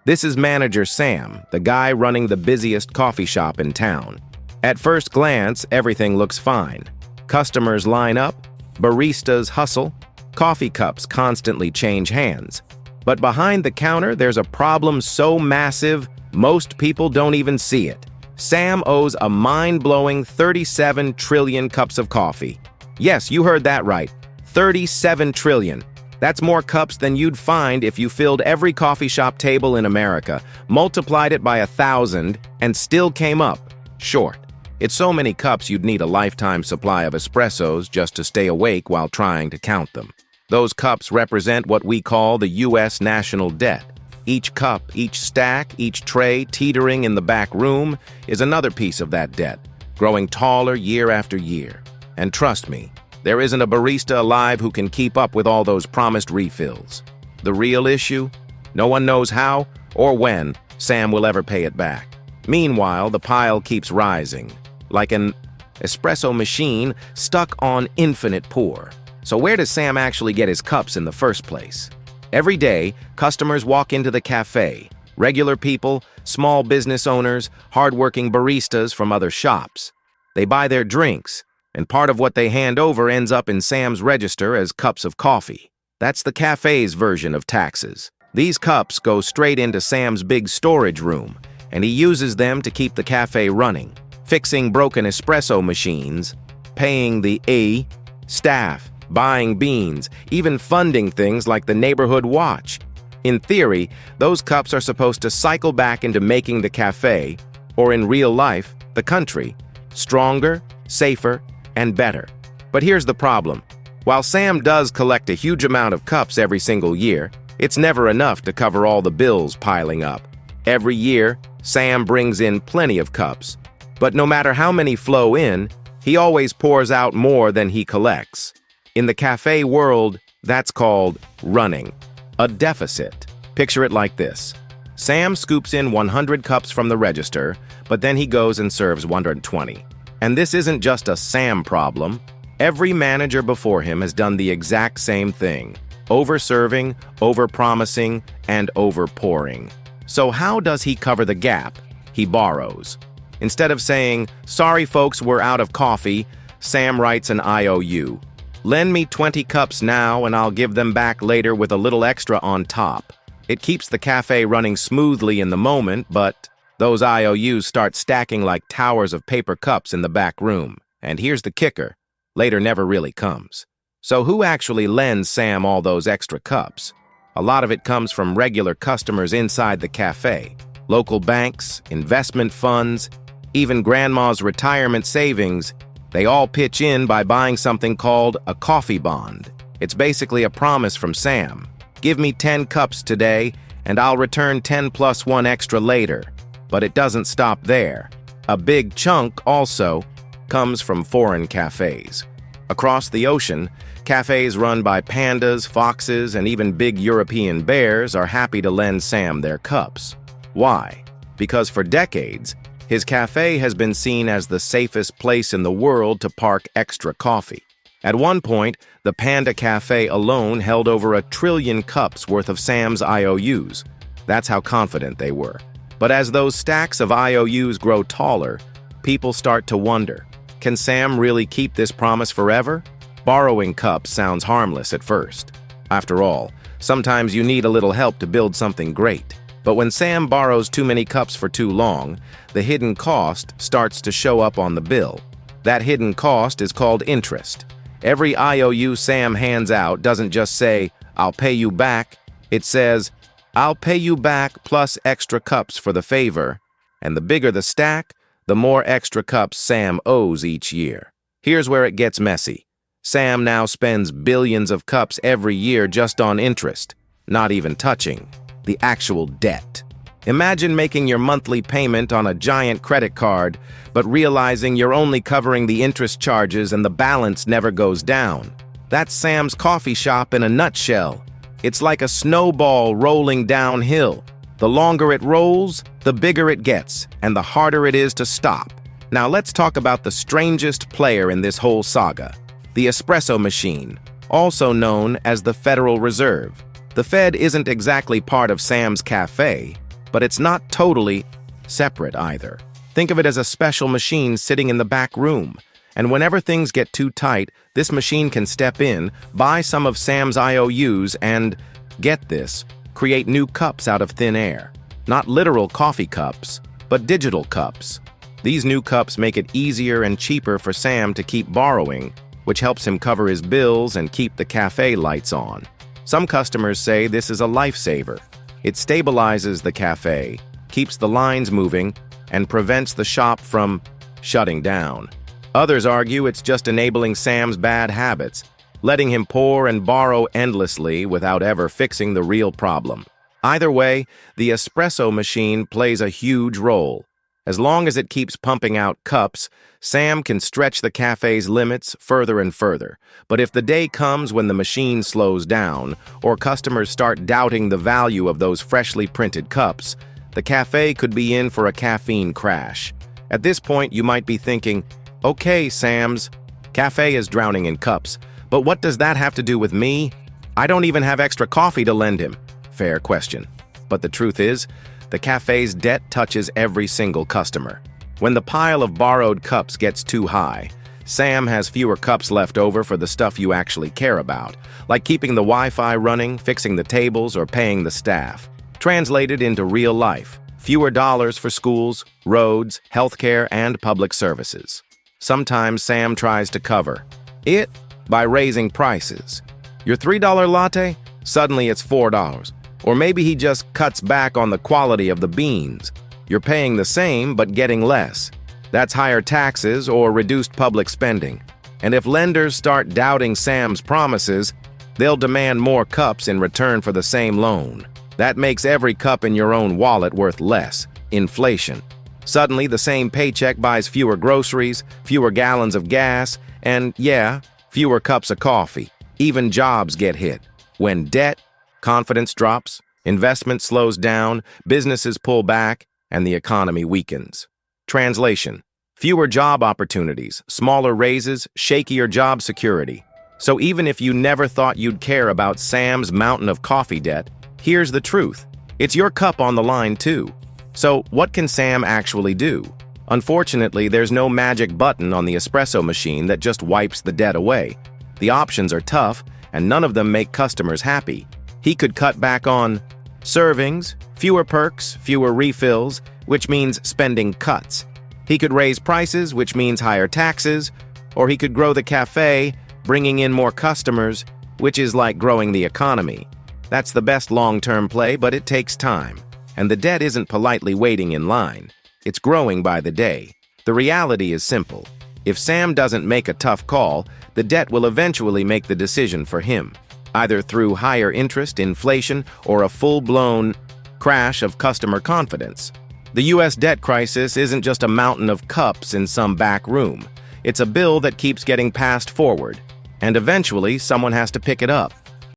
This is manager Sam, the guy running the busiest coffee shop in town. At first glance, everything looks fine. Customers line up, baristas hustle, coffee cups constantly change hands. But behind the counter, there's a problem so massive, most people don't even see it. Sam owes a mind-blowing 37 trillion cups of coffee. Yes, you heard that right. 37 trillion. That's more cups than you'd find if you filled every coffee shop table in America, multiplied it by 1,000, and still came up short. It's so many cups you'd need a lifetime supply of espressos just to stay awake while trying to count them. Those cups represent what we call the U.S. national debt. Each cup, each stack, each tray teetering in the back room is another piece of that debt, growing taller year after year. And trust me, there isn't a barista alive who can keep up with all those promised refills. The real issue? No one knows how or when Sam will ever pay it back. Meanwhile, the pile keeps rising, like an espresso machine stuck on infinite pour. So where does Sam actually get his cups in the first place? Every day, customers walk into the cafe. Regular people, small business owners, hardworking baristas from other shops. They buy their drinks, and part of what they hand over ends up in Sam's register as cups of coffee. That's the cafe's version of taxes. These cups go straight into Sam's big storage room, and he uses them to keep the cafe running, fixing broken espresso machines, paying the staff, buying beans, even funding things like the neighborhood watch. In theory, those cups are supposed to cycle back into making the cafe, or in real life, the country, stronger, safer, and better. But here's the problem. While Sam does collect a huge amount of cups every single year, it's never enough to cover all the bills piling up. Every year, Sam brings in plenty of cups, but no matter how many flow in, he always pours out more than he collects. In the cafe world, that's called running a deficit. Picture it like this. Sam scoops in 100 cups from the register, but then he goes and serves 120. And this isn't just a Sam problem. Every manager before him has done the exact same thing. Over-serving, over-promising, and over-pouring. So how does he cover the gap? He borrows. Instead of saying, "Sorry folks, we're out of coffee," Sam writes an IOU. "Lend me 20 cups now and I'll give them back later with a little extra on top." It keeps the cafe running smoothly in the moment, but those IOUs start stacking like towers of paper cups in the back room. And here's the kicker. Later never really comes. So who actually lends Sam all those extra cups? A lot of it comes from regular customers inside the cafe. Local banks, investment funds, even grandma's retirement savings. They all pitch in by buying something called a coffee bond. It's basically a promise from Sam. Give me 10 cups today, and I'll return 10 plus 1 extra later. But it doesn't stop there. A big chunk also comes from foreign cafes. Across the ocean, cafes run by pandas, foxes, and even big European bears are happy to lend Sam their cups. Why? Because for decades, his cafe has been seen as the safest place in the world to park extra coffee. At one point, the Panda Cafe alone held over 1 trillion cups worth of Sam's IOUs. That's how confident they were. But as those stacks of IOUs grow taller, people start to wonder, can Sam really keep this promise forever? Borrowing cups sounds harmless at first. After all, sometimes you need a little help to build something great. But when Sam borrows too many cups for too long, the hidden cost starts to show up on the bill. That hidden cost is called interest. Every IOU Sam hands out doesn't just say, "I'll pay you back." It says, "I'll pay you back plus extra cups for the favor." And the bigger the stack, the more extra cups Sam owes each year. Here's where it gets messy. Sam now spends billions of cups every year just on interest, not even touching the actual debt. Imagine making your monthly payment on a giant credit card, but realizing you're only covering the interest charges and the balance never goes down. That's Sam's coffee shop in a nutshell. It's like a snowball rolling downhill. The longer it rolls, the bigger it gets, and the harder it is to stop. Now let's talk about the strangest player in this whole saga, the espresso machine, also known as the Federal Reserve. The Fed isn't exactly part of Sam's cafe. but it's not totally separate either. Think of it as a special machine sitting in the back room. And whenever things get too tight, this machine can step in, buy some of Sam's IOUs, and, get this, create new cups out of thin air. Not literal coffee cups, but digital cups. These new cups make it easier and cheaper for Sam to keep borrowing, which helps him cover his bills and keep the cafe lights on. Some customers say this is a lifesaver. It stabilizes the cafe, keeps the lines moving, and prevents the shop from shutting down. Others argue it's just enabling Sam's bad habits, letting him pour and borrow endlessly without ever fixing the real problem. Either way, the espresso machine plays a huge role. As long as it keeps pumping out cups, Sam can stretch the cafe's limits further and further. But if the day comes when the machine slows down, or customers start doubting the value of those freshly printed cups, the cafe could be in for a caffeine crash. At this point, you might be thinking, okay, Sam's cafe is drowning in cups, but what does that have to do with me? I don't even have extra coffee to lend him. Fair question. But the truth is, the cafe's debt touches every single customer. When the pile of borrowed cups gets too high, Sam has fewer cups left over for the stuff you actually care about, like keeping the Wi-Fi running, fixing the tables, or paying the staff. Translated into real life, fewer dollars for schools, roads, healthcare, and public services. Sometimes Sam tries to cover it by raising prices. Your $3 latte? Suddenly it's $4. Or maybe he just cuts back on the quality of the beans. You're paying the same but getting less. That's higher taxes or reduced public spending. And if lenders start doubting Sam's promises, they'll demand more cups in return for the same loan. That makes every cup in your own wallet worth less. Inflation. Suddenly, the same paycheck buys fewer groceries, fewer gallons of gas, and, yeah, fewer cups of coffee. Even jobs get hit. When debt, confidence drops, investment slows down, businesses pull back, and the economy weakens. Translation: fewer job opportunities, smaller raises, shakier job security. So even if you never thought you'd care about Sam's mountain of coffee debt, here's the truth. It's your cup on the line, too. So what can Sam actually do? Unfortunately, there's no magic button on the espresso machine that just wipes the debt away. The options are tough, and none of them make customers happy. He could cut back on servings, fewer perks, fewer refills, which means spending cuts. He could raise prices, which means higher taxes, or he could grow the cafe, bringing in more customers, which is like growing the economy. That's the best long-term play, but it takes time. And the debt isn't politely waiting in line. It's growing by the day. The reality is simple. If Sam doesn't make a tough call, the debt will eventually make the decision for him, either through higher interest, inflation, or a full-blown crash of customer confidence. The U.S. debt crisis isn't just a mountain of cups in some back room. It's a bill that keeps getting passed forward, and eventually someone has to pick it up.